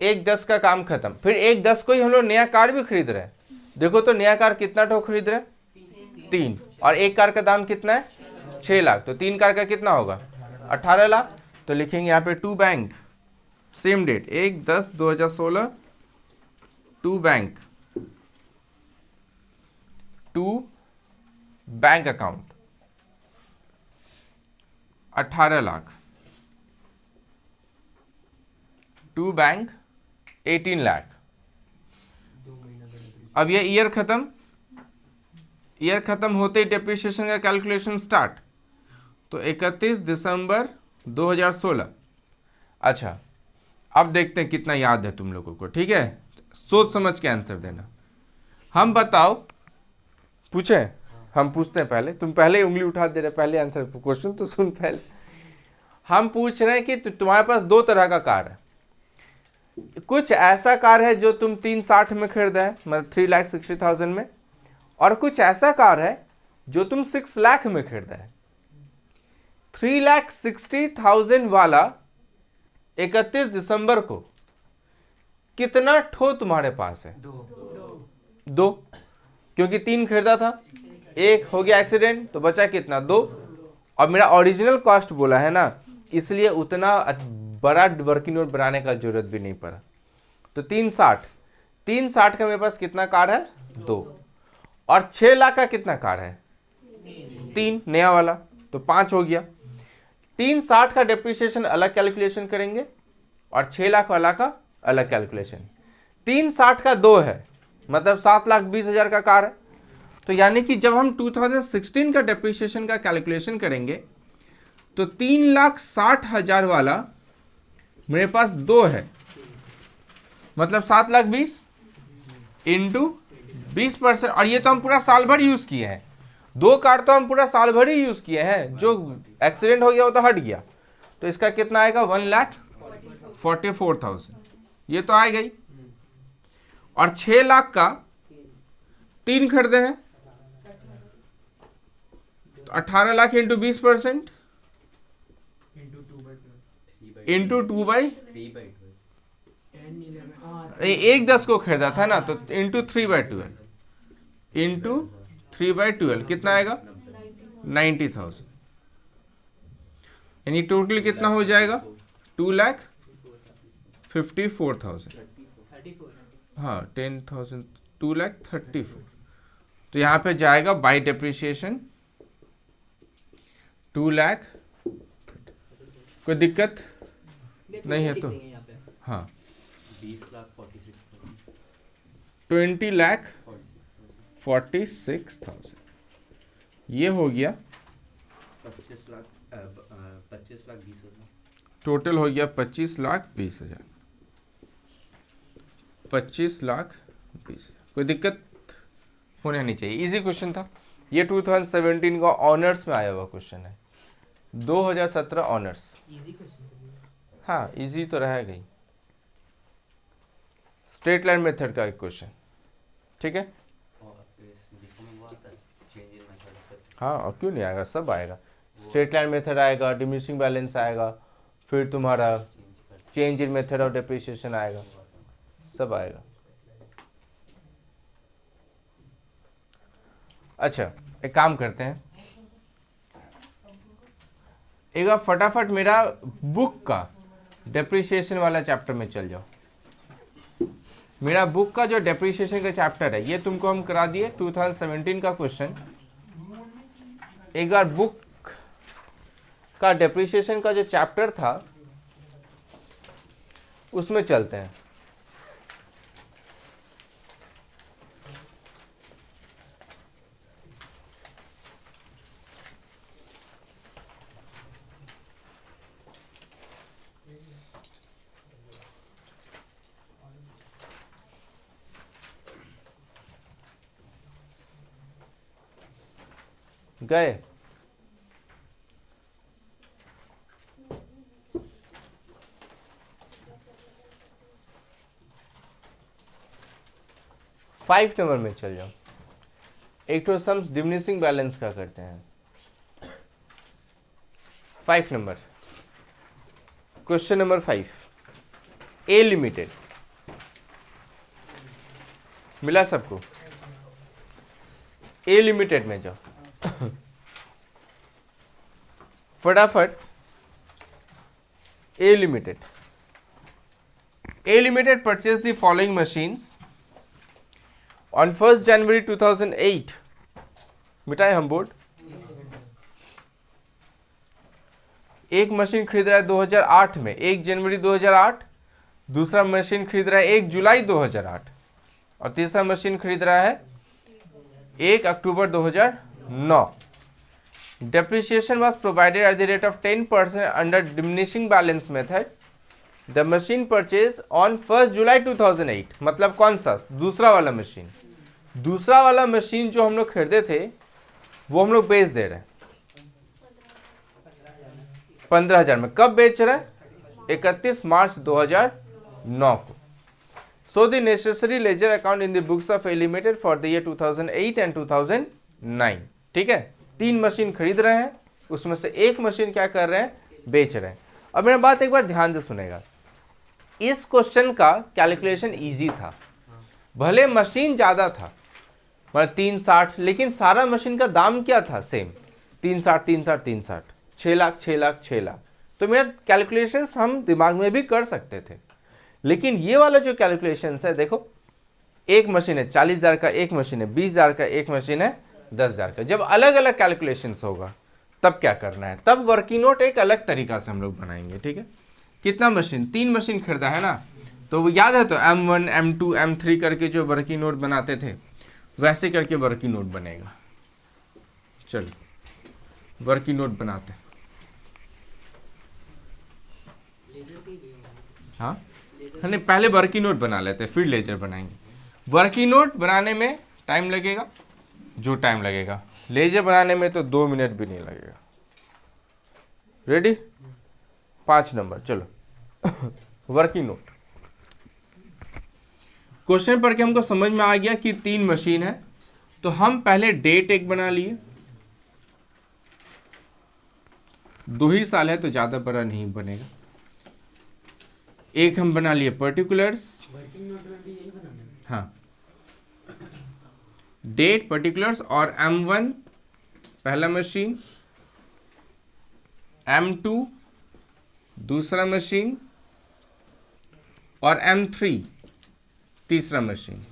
1/10 का काम खत्म, फिर 1/10 को ही हम लोग नया कार भी खरीद रहे हैं। देखो तो नया कार कितना ठो खरीद रहे हैं 3, और एक कार का दाम कितना है 6 लाख, तो 3 कार का कितना होगा 18 लाख। तो लिखेंगे यहाँ पे to bank, same date 1/10/2016, to bank, to bank account 18 lakh, to bank 18 lakh. अब ये ईयर खत्म होते ही डेप्रिसिएशन का कैलकुलेशन स्टार्ट, तो 31 दिसंबर 2016। अच्छा अब देखते हैं कितना याद है तुम लोगों को, ठीक है, सोच समझ के आंसर देना। हम बताओ, पूछे हम पूछते हैं पहले, तुम पहले उंगली उठा दे रहे, पहले आंसर क्वेश्चन तो सुन पहले। हम पूछ रहे हैं कि तुम्हारे पास दो तरह का कार है, कुछ ऐसा कार है जो तुम 360 में खरीदा है, मतलब 3,60,000 में, और कुछ ऐसा कार है जो तुम 6 लाख में खरीदा है। 3,60,000 वाला 31 दिसंबर को कितना ठो तुम्हारे पास है? दो, क्योंकि 3 खरीदा था, 1 हो गया एक्सीडेंट तो बचा कितना 2, और मेरा ओरिजिनल कॉस्ट बोला है ना, इसलिए उतना बड़ा वर्किंग नोट बनाने का जरूरत भी नहीं पड़ा। तो 360 का मेरे पास कितना कार है 2, और 6 लाख का कितना कार है 3 नया वाला, तो 5 हो गया। 360 का डेप्रिसिएशन अलग कैलकुलेशन करेंगे और 6 लाख वाला का अलग कैलकुलेशन। 360 का 2 है, मतलब 7,20,000 का कार है, तो यानी कि जब हम 2016 का डेप्रिसिएशन का कैलकुलेशन करेंगे तो 3,60,000 वाला मेरे पास 2 है, मतलब 7,20,000 इंटू 20%, और ये तो हम पूरा साल भर यूज किए हैं, 2 कार तो हम पूरा साल भर ही यूज किए हैं, जो एक्सीडेंट हो गया वो तो हट गया, तो इसका कितना आएगा 1,44,000, ये तो आ गई। और 6 लाख का 3 खरीदे हैं, तो 18 लाख इंटू 20% इंटू 2/3, 1/10 को खरीदा था ना, तो इंटू 3/12, इंटू 3/12 कितना आएगा 90,000, यानी टोटल कितना हो जाएगा 2,54,000। हाँ 10,000, 2,34,000, तो यहाँ पे जाएगा बाई डेप्रिसिएशन 2,00,000। कोई दिक्कत नहीं है तो हाँ 20,46,000 ये हो गया 25,20,000 टोटल हो गया 25,20,000, 25,20,000। कोई दिक्कत होने नहीं चाहिए, इजी क्वेश्चन था ये। 2017 का ऑनर्स में आया हुआ क्वेश्चन है, 2017 ऑनर्स। हाँ इजी तो रहेगा ही, स्ट्रेट लाइन मेथड का एक क्वेश्चन, ठीक है। हाँ और क्यों नहीं आएगा, सब आएगा। स्ट्रेट लाइन मेथड आएगा, डिमिनिशिंग बैलेंस आएगा, फिर तुम्हारा change in method of depreciation आएगा, सब आएगा। अच्छा, एक काम करते हैं, एक बार फटाफट मेरा बुक का डेप्रिसिएशन वाला चैप्टर में चल जाओ। मेरा बुक का जो डेप्रिसिएशन का चैप्टर है ये तुमको हम करा दिए 2017 का क्वेश्चन। एक बार बुक का डेप्रिसिएशन का जो चैप्टर था उसमें चलते हैं। गए? फाइव नंबर में चल जाओ। एक तो सम्स डिमिनिशिंग बैलेंस का करते हैं। 5 नंबर, क्वेश्चन नंबर 5, ए लिमिटेड। मिला सबको? ए लिमिटेड में जाओ फटाफट। ए limited purchased the following machines on 1st January 2008। मिटाए हम बोर्ड। एक मशीन खरीद रहा है 2008 में, 1 जनवरी 2008। दूसरा मशीन खरीद रहा है 1 जुलाई 2008 और तीसरा मशीन खरीद रहा है 1 अक्टूबर 2009। Depreciation was provided at the rate of 10% under diminishing balance method. The machine purchased on 1st July 2008। मतलब कौन सा? दूसरा वाला मशीन। दूसरा वाला मशीन जो हम लोग खरीदे थे वो हम लोग बेच दे रहे हैं 15,000 में। कब बेच रहे हैं? 31 मार्च 2009 को। So the necessary ledger account in the books of A Limited for the year 2008 and 2009। ठीक है, 3 मशीन खरीद रहे हैं, उसमें से एक मशीन क्या कर रहे हैं? बेच रहे हैं। अब मेरा बात एक बार ध्यान से सुनेगा। इस क्वेश्चन का कैलकुलेशन इजी था, भले मशीन ज़्यादा था, मतलब 360, लेकिन सारा मशीन का दाम क्या था? सेम, 360 360 360, 6 लाख 6 लाख 6 लाख। तो मेरा कैलकुलेशंस हम दिमाग में भी कर सकते थे। लेकिन ये वाला जो कैलकुलेशंस है, देखो, एक मशीन है 40,000 का, एक मशीन है 20,000 का, एक मशीन है 10,000 का। जब अलग अलग कैलकुलेशंस होगा तब क्या करना है? तब वर्किंग नोट एक अलग तरीका से हम लोग बनाएंगे। ठीक है, कितना मशीन? 3 मशीन खरीदा है ना, तो वो याद है तो M1 M2 M3 करके जो वर्किंग नोट बनाते थे वैसे करके वर्किंग नोट बनेगा। चलो वर्किंग नोट बनाते हैं। हाँ नहीं, पहले वर्किंग नोट बना लेते हैं फिर लेजर बनाएंगे। वर्किंग नोट बनाने में टाइम लगेगा जो टाइम लगेगा, लेजर बनाने में तो 2 मिनट भी नहीं लगेगा। रेडी? 5 नंबर, चलो वर्किंग नोट। क्वेश्चन पढ़ के हमको समझ में आ गया कि 3 मशीन है, तो हम पहले डेट एक बना लिए। 2 ही साल है तो ज्यादा बड़ा नहीं बनेगा। एक हम बना लिए पर्टिकुलर्स। हाँ, डेट, पर्टिकुलर्स और M1 पहला मशीन, M2 दूसरा मशीन और M3 तीसरा मशीन।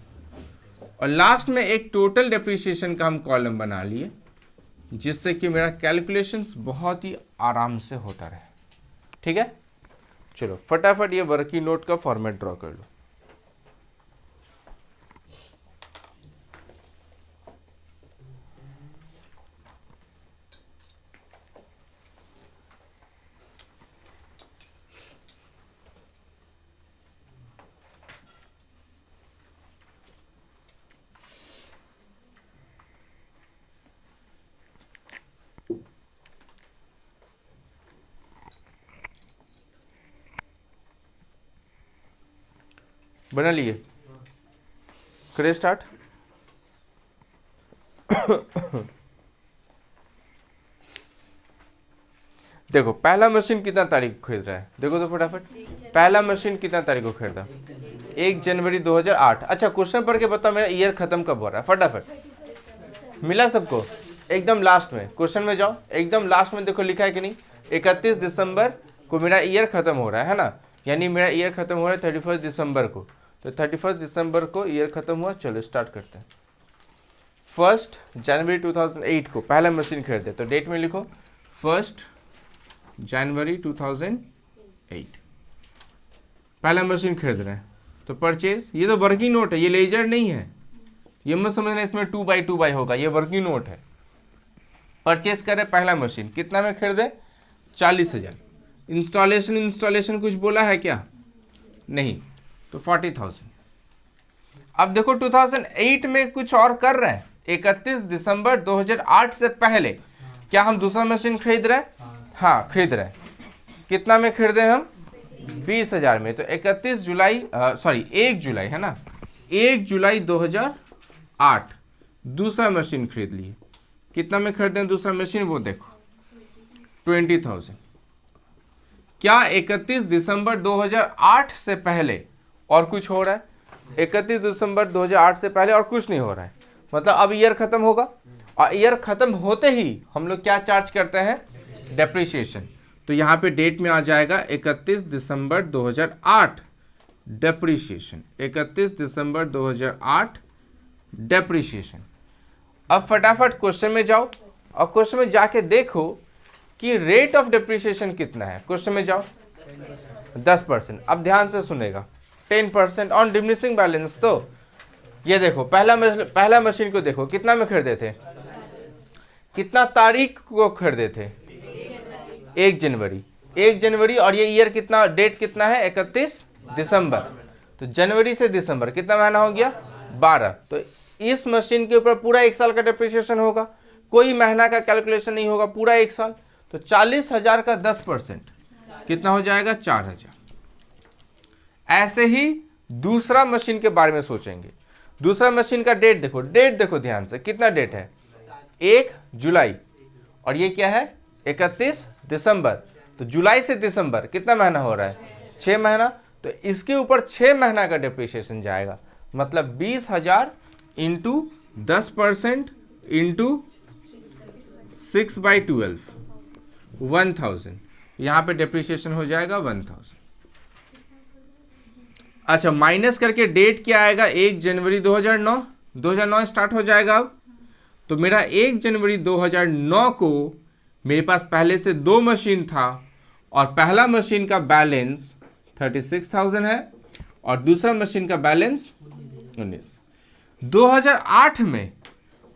और लास्ट में एक टोटल डेप्रिसिएशन का हम कॉलम बना लिए, जिससे कि मेरा कैलकुलेशंस बहुत ही आराम से होता रहे। ठीक है, चलो फटाफट ये वर्किंग नोट का फॉर्मेट ड्रॉ कर लो। बना लिए? करें स्टार्ट। देखो पहला मशीन कितना तारीख को खरीद रहा है, देखो तो फटाफट, पहला मशीन कितना तारीख को खरीदा, 1 जनवरी 2008। अच्छा क्वेश्चन पढ़ के बताओ मेरा ईयर खत्म कब हो रहा है, फटाफट मिला सबको, एकदम लास्ट में क्वेश्चन में जाओ, एकदम लास्ट में देखो लिखा है कि नहीं, 31 दिसंबर को मेरा ईयर खत्म हो रहा है ना, यानी मेरा ईयर खत्म हो रहा है 31 दिसंबर को, तो 31 दिसंबर को ईयर खत्म हुआ। चलो स्टार्ट करते हैं। 1 जनवरी 2008 को पहला मशीन खरीदे, तो डेट में लिखो 1 जनवरी 2008 पहला मशीन खरीद रहे हैं, तो परचेज, ये तो वर्किंग नोट है, ये लेजर नहीं है, ये मत समझना इसमें 2/2 होगा, ये वर्किंग नोट है। परचेज करे पहला मशीन, कितना में खरीदे, 40,000। इंस्टॉलेशन कुछ बोला है क्या, नहीं, तो 40,000। अब देखो 2008 में कुछ और कर रहे हैं, 31 दिसंबर 2008 से पहले क्या हम दूसरा मशीन खरीद रहे हैं, हाँ खरीद रहे हैं। कितना में खरीदे हम, 20,000 में, तो 1 जुलाई है ना, 1 जुलाई 2008 दूसरा मशीन खरीद लिए। कितना में खरीदे दूसरा मशीन, वो देखो 20,000। क्या 31 दिसंबर 2008 से पहले और कुछ हो रहा है, 31 दिसंबर 2008 से पहले और कुछ नहीं हो रहा है, मतलब अब ईयर खत्म होगा, और ईयर खत्म होते ही हम लोग क्या चार्ज करते हैं, डेप्रिसिएशन। तो यहाँ पे डेट में आ जाएगा 31 दिसंबर 2008 डेप्रिसिएशन, 31 दिसंबर 2008 डेप्रिसिएशन। अब फटाफट क्वेश्चन में जाओ और क्वेश्चन में जाके देखो कि रेट ऑफ डेप्रिसिएशन कितना है। क्वेश्चन में जाओ 10%। अब ध्यान से सुनेगा, 10% ऑन डिमिनिशिंग बैलेंस। तो ये देखो पहला मशीन को देखो कितना में खरीदे थे, कितना तारीख को खरीदे थे, 1 जनवरी, और ये ईयर कितना, डेट कितना है, 31 दिसंबर। तो जनवरी से दिसंबर कितना महीना हो गया, 12। तो इस मशीन के ऊपर पूरा 1 साल का डेप्रिसिएशन होगा, कोई महीना का कैलकुलेशन नहीं होगा, पूरा 1 साल। तो 40,000 का 10% कितना हो जाएगा, 4,000। ऐसे ही दूसरा मशीन के बारे में सोचेंगे। दूसरा मशीन का डेट देखो ध्यान से, कितना डेट है, 1 जुलाई, और ये क्या है, 31 दिसंबर। तो जुलाई से दिसंबर कितना महीना हो रहा है, 6 महीना। तो इसके ऊपर 6 महीना का डेप्रिसिएशन जाएगा, मतलब 20,000 इंटू 10% इंटू 6/12, 1,000। यहाँ पे डेप्रिसिएशन हो जाएगा 1,000। अच्छा माइनस करके डेट क्या आएगा, 1 जनवरी 2009 स्टार्ट हो जाएगा। अब तो मेरा 1 जनवरी 2009 को मेरे पास पहले से 2 मशीन था, और पहला मशीन का बैलेंस 36,000 है और दूसरा मशीन का बैलेंस 19। 2008 में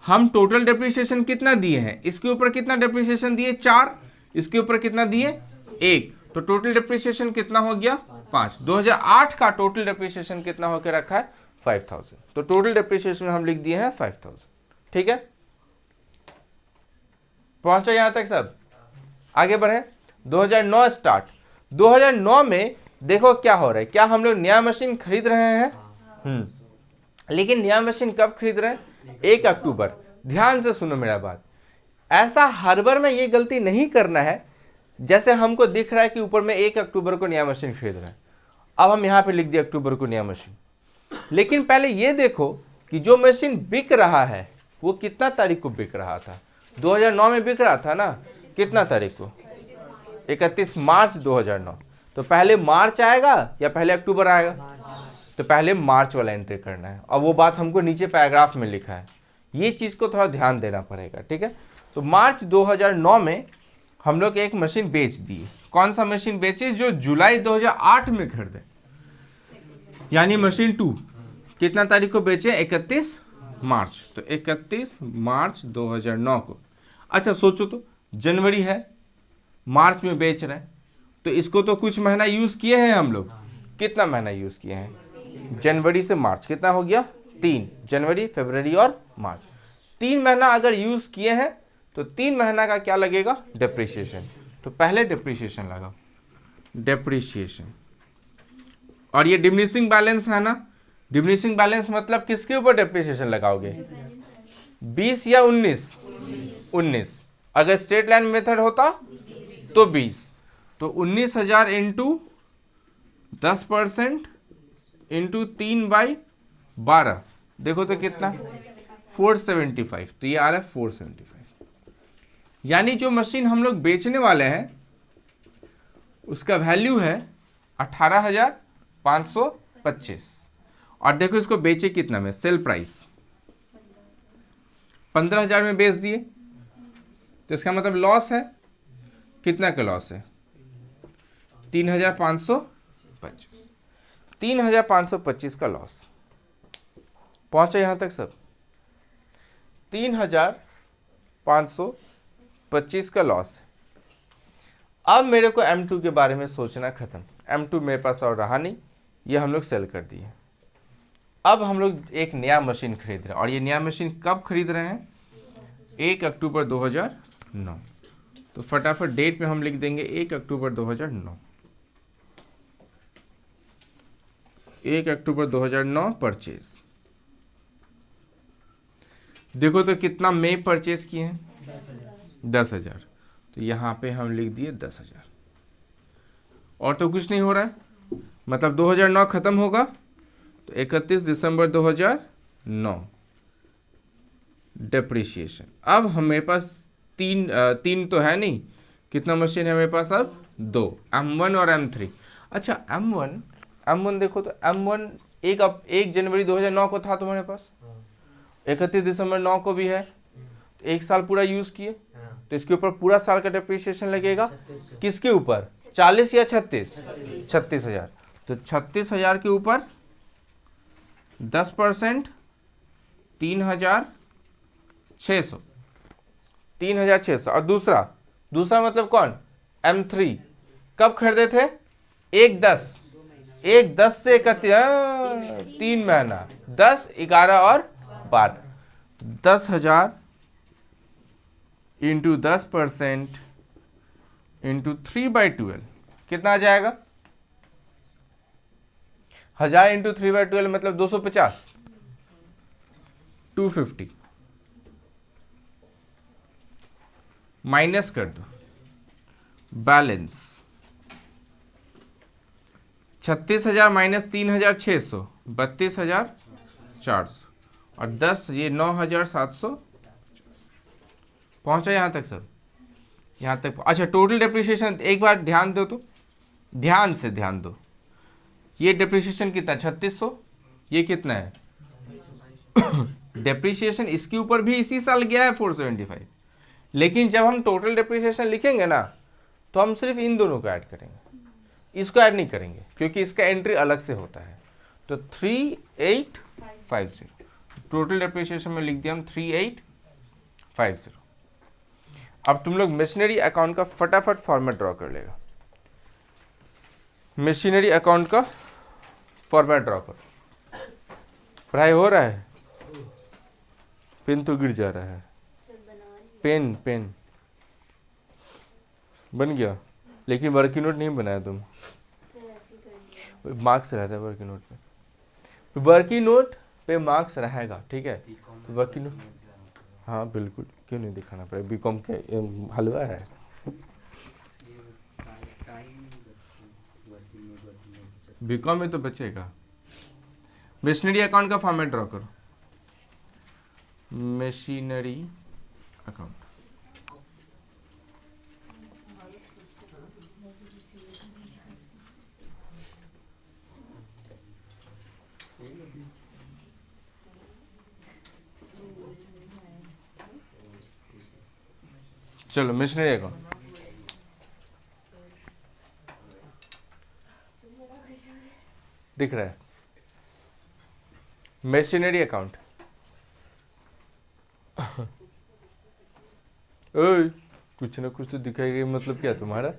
हम टोटल डेप्रिसिएशन कितना दिए हैं, इसके ऊपर कितना डेप्रिसिएशन दिए, 4, इसके ऊपर कितना दिए, 1। तो टोटल डेप्रिसिएशन कितना हो गया, 5। 2008 का टोटल डेप्रिसिएशन कितना होकर रखा है, 5,000। तो टोटल डेप्रिसिएशन हम लिख दिए हैं 5,000। ठीक है, पहुंचा यहां तक सब, आगे बढ़े। 2009 स्टार्ट। 2009 में देखो क्या हो रहा है, क्या हम लोग नया मशीन खरीद रहे हैं, लेकिन नया मशीन कब खरीद रहे हैं, 1 अक्टूबर। ध्यान से सुनो मेरा बात, ऐसा हर बार में ये गलती नहीं करना है जैसे हमको दिख रहा है कि ऊपर में 1 अक्टूबर को नया मशीन खरीद रहे हैं, अब हम यहाँ पे लिख दिए अक्टूबर को नया मशीन। लेकिन पहले ये देखो कि जो मशीन बिक रहा है वो कितना तारीख को बिक रहा था, 2009 में बिक रहा था ना, कितना तारीख को, 31 मार्च 2009। तो पहले मार्च आएगा या पहले अक्टूबर आएगा, तो पहले मार्च वाला एंट्री करना है, और वो बात हमको नीचे पैराग्राफ में लिखा है, ये चीज़ को थोड़ा ध्यान देना पड़ेगा। ठीक है, तो मार्च 2009 में हम लोग एक मशीन बेच दिए। कौन सा मशीन बेचे, जो जुलाई 2008 में खरीदे, यानी मशीन 2 कितना तारीख को बेचे, 31 मार्च। तो 31 मार्च 2009 को। अच्छा सोचो तो, जनवरी है, मार्च में बेच रहे हैं, तो इसको तो कुछ महीना यूज़ किए हैं हम लोग, कितना महीना यूज़ किए हैं, जनवरी से मार्च कितना हो गया, 3, जनवरी फरवरी और मार्च, 3 महीना अगर यूज़ किए हैं तो 3 महीना का क्या लगेगा, डेप्रिसिएशन। तो पहले डेप्रिसिएशन लगाओ, डेप्रिसिएशन। और ये डिमिनिशिंग बैलेंस है ना, डिमिनिशिंग बैलेंस मतलब किसके ऊपर डेप्रिसिएशन लगाओगे, 20 या 19, 19। अगर स्ट्रेट लाइन मेथड होता तो 20, तो 19,000 इंटू 10% इंटू 3/12, देखो तो कितना 475, तो ये आ रहा है 475। यानी जो मशीन हम लोग बेचने वाले हैं उसका वैल्यू है 18,525, और देखो इसको बेचे कितना में, सेल प्राइस 15,000 में बेच दिए, तो इसका मतलब लॉस है, कितना का लॉस है 3,525, 3,525 का लॉस। पहुंचे यहां तक सब, 3,525 का लॉस है। अब मेरे को M2 के बारे में सोचना खत्म, M2 मेरे पास और रहा नहीं, ये हम लोग सेल कर दिए। अब हम लोग एक नया मशीन खरीद रहे हैं, और ये नया मशीन कब खरीद रहे हैं, 1 अक्टूबर 2009। तो फटाफट डेट में हम लिख देंगे 1 अक्टूबर 2009, 1 अक्टूबर 2009 परचेज। देखो तो कितना में परचेज किए हैं, 10,000, तो यहाँ पे हम लिख दिए 10,000, और तो कुछ नहीं हो रहा है, मतलब 2009 खत्म होगा तो 31 दिसंबर 2009 डेप्रिसिएशन। अब हम मेरे पास तीन तो है नहीं, कितना मशीन है मेरे पास अब, 2, M1 और M3। अच्छा M1 देखो तो M1 1 जनवरी 2009 को था तुम्हारे पास, 31 दिसंबर 9 को भी है, तो 1 साल पूरा यूज किए, तो इसके ऊपर पूरा साल का डेप्रिसिएशन लगेगा, किसके ऊपर 40 या 36, 36,000, तो 36,000 के ऊपर 10% 3,600, 3,600। और दूसरा मतलब कौन, M3 कब खरीदे थे, 1/10 से 31, 3 महीना, 10, 11 और 12, 10,000 इंटू 10% इंटू 3/12 कितना आ जाएगा, 1000 इंटू 3/12 मतलब 250, 250 माइनस कर दो, बैलेंस 36,000 माइनस 3,600, 32,400, और 10 ये 9,700। पहुंचा यहाँ तक सब, यहाँ तक। अच्छा टोटल डेप्रिसिएशन एक बार ध्यान दो, तो ध्यान दो, ये डेप्रिसिएशन कितना 3600, ये कितना है डेप्रिसिएशन इसके ऊपर भी इसी साल गया है 475, लेकिन जब हम टोटल डेप्रिसिएशन लिखेंगे ना तो हम सिर्फ इन दोनों को ऐड करेंगे, इसको ऐड नहीं करेंगे क्योंकि इसका एंट्री अलग से होता है। तो 3850 टोटल डेप्रिसिएशन में लिख दिया हम 3850। अब तुम लोग मशीनरी अकाउंट का फटाफट फॉर्मेट ड्रॉ कर लेगा, मशीनरी अकाउंट का फॉर्मेट ड्रॉ करो। पढ़ाई हो रहा है, पेन तो गिर जा रहा है, पेन बन गया, लेकिन वर्किंग नोट नहीं बनाया तुम, मार्क्स रहता है वर्किंग नोट पे, वर्किंग नोट पे मार्क्स रहेगा, ठीक है। वर्किंग नोट, हाँ बिल्कुल, क्यों नहीं दिखाना पड़ेगा, बीकॉम के हलवा है। बीकॉम में तो बचेगा। मशीनरी अकाउंट का फॉर्मेट ड्रॉ करो, मशीनरी अकाउंट। चलो मशीनरी अकाउंट, दिख रहा है मशीनरी अकाउंट। ओए कुछ ना कुछ तो दिखाएगा, मतलब क्या तुम्हारा,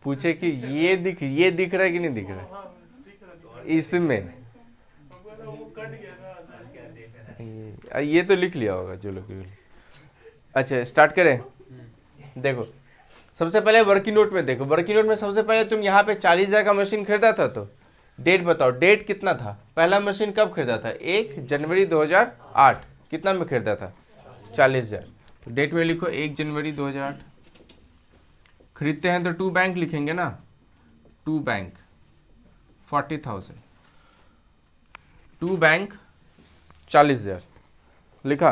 पूछे कि ये दिख रहा है कि नहीं दिख रहा है इसमें, ये तो लिख लिया होगा जो लोग। अच्छा स्टार्ट करें, देखो सबसे पहले वर्किंग नोट में देखो, वर्किंग नोट में सबसे पहले तुम यहाँ पे 40,000 का मशीन खरीदा था, तो डेट बताओ, डेट कितना था, पहला मशीन कब खरीदा था, 1 जनवरी 2008, कितना में खरीदा था 40,000, तो डेट में लिखो 1 जनवरी 2008, खरीदते हैं तो टू बैंक लिखेंगे ना, टू बैंक 40,000, टू बैंक 40,000 लिखा।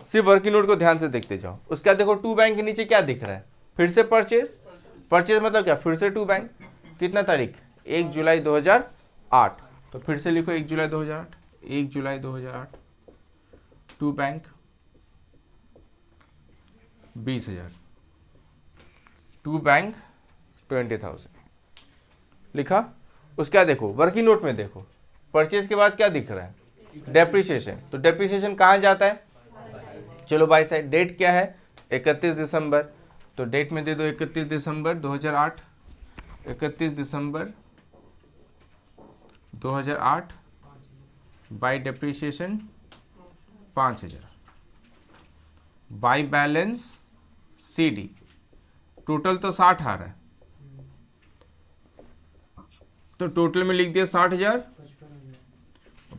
सिर्फ वर्किंग नोट को ध्यान से देखते जाओ। उसके बाद देखो टू बैंक के नीचे क्या दिख रहा है, फिर से परचेज। परचेज मतलब क्या, फिर से टू बैंक। कितना तारीख, 1 जुलाई 2008। तो फिर से लिखो 1 जुलाई 2008, 1 जुलाई 2008, टू बैंक 20,000, टू बैंक 20,000 लिखा। उसके बाद देखो वर्किंग नोट में देखो परचेज के बाद क्या दिख रहा है, डेप्रिसिएशन। तो डेप्रिसिएशन कहाँ जाता है, चलो बाई साइड। डेट क्या है, 31 दिसंबर। तो डेट में दे दो 31 दिसंबर 2008, 31 दिसंबर 2008 by depreciation 5,000 by balance CD। Total तो 60 आ रहा है, तो टोटल में लिख दिया 60,000,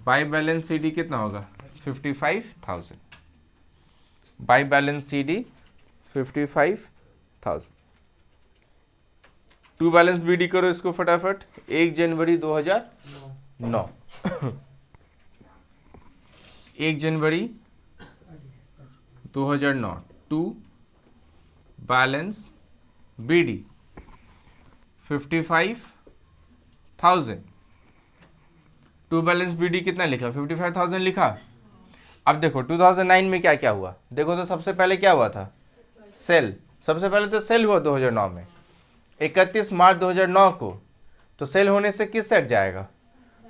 बाई बैलेंस CD कितना होगा 55,000, by balance CD 55,000। To balance BD करो इसको फटाफट, 1 जनवरी 2009 1 जनवरी 2009 to balance BD 55,000। To balance BD कितना लिखा, 55,000 लिखा। अब देखो 2009 में क्या क्या हुआ, देखो तो सबसे पहले क्या हुआ था, सेल। सबसे पहले तो सेल हुआ 2009 में, 31 मार्च 2009 को। तो सेल होने से किस साइड जाएगा,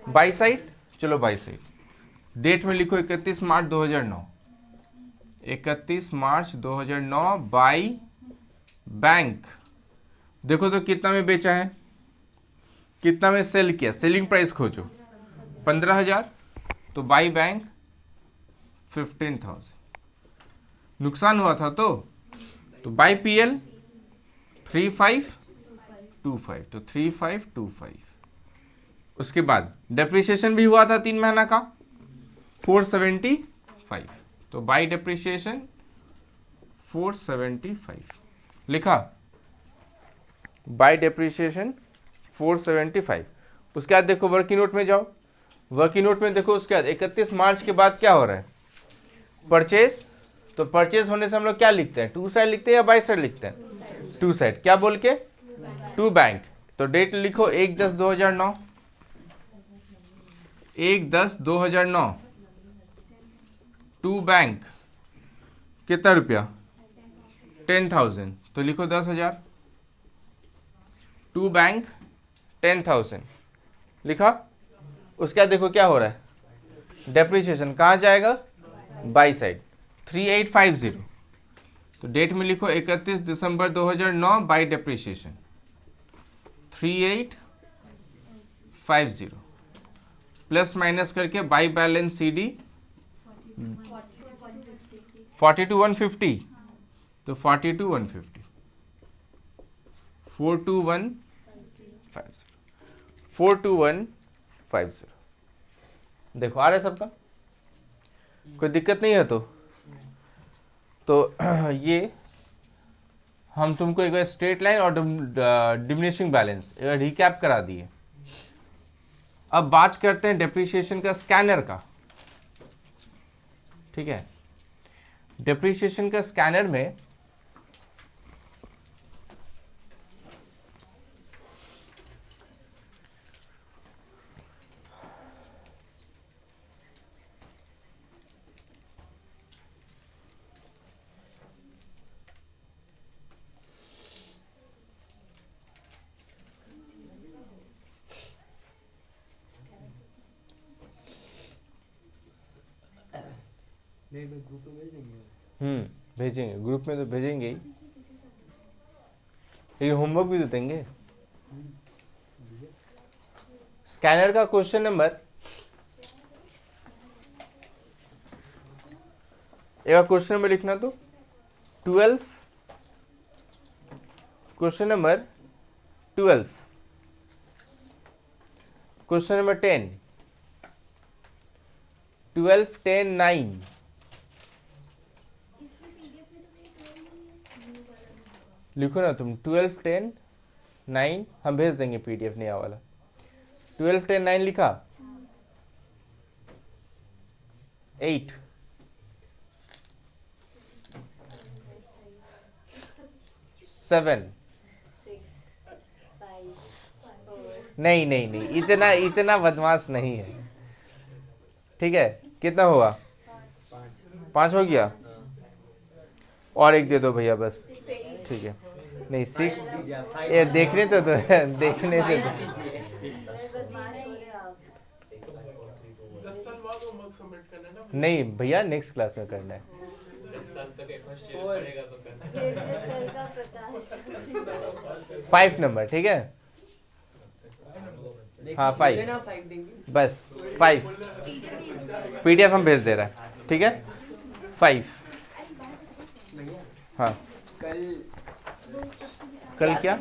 बाई साइड। चलो बाई साइड। डेट में लिखो 31 मार्च 2009, 31 मार्च 2009 बाई बैंक। देखो तो कितना में बेचा है, कितना में सेल किया, सेलिंग प्राइस खोजो 15,000। तो बाई बैंक 15,000। नुकसान हुआ था तो बाई PL 3525, तो 3525। उसके बाद डेप्रिसिएशन भी हुआ था 3 महीना का 475, तो बाई डेप्रिसिएशन 475 लिखा, बाई डेप्रिसिएशन 475। उसके बाद देखो वर्किंग नोट में जाओ, वर्किंग नोट में देखो उसके बाद 31 मार्च के बाद क्या हो रहा है, परचेज। तो परचेज होने से हम लोग क्या लिखते हैं, टू साइड लिखते हैं या बाई साइड लिखते हैं, टू साइड। क्या बोल के, टू बैंक। तो डेट लिखो 1/10/2009, 1/10/2009 टू बैंक कितना रुपया 10,000, तो लिखो 10,000। टू बैंक 10,000 लिखा। उसके बाद देखो क्या हो रहा है, डेप्रिसिएशन कहाँ जाएगा, बाई साइड 3850। तो डेट में लिखो 31 दिसंबर 2009 बाई डेप्रिसिएशन 3850 प्लस माइनस करके बाई बैलेंस CD 42,150। तो 42,150 42150 42150। देखो आ रहा है सबका, कोई दिक्कत नहीं है। तो ये हम तुमको एक बार स्ट्रेट लाइन और डिमिनिशिंग बैलेंस एक बार रिकैप करा दिए। अब बात करते हैं डेप्रिसिएशन का स्कैनर का, ठीक है। डेप्रिसिएशन का स्कैनर में ग्रुप में भेज देंगे। भेजेंगे, ग्रुप में तो भेजेंगे ही, लेकिन होमवर्क भी तो देंगे। स्कैनर का क्वेश्चन नंबर, एक बार क्वेश्चन नंबर लिखना तो 12, क्वेश्चन नंबर 12, क्वेश्चन नंबर 10, 12, 10, 9 लिखो ना तुम 12 10 9, हम भेज देंगे PDF नया वाला। 12 10 9 लिखा, 8 7, नहीं नहीं नहीं, इतना इतना बदमाश नहीं है, ठीक है। कितना हुआ? 5 हो गया, और एक दे दो भैया बस, ठीक है। नहीं 6, ये देखने तो देखने तो नहीं भैया, नेक्स्ट क्लास में करना है। 5 नंबर, ठीक है। हाँ 5, बस 5 PDF हम भेज दे रहे हैं, ठीक है। 5, हाँ कल क्या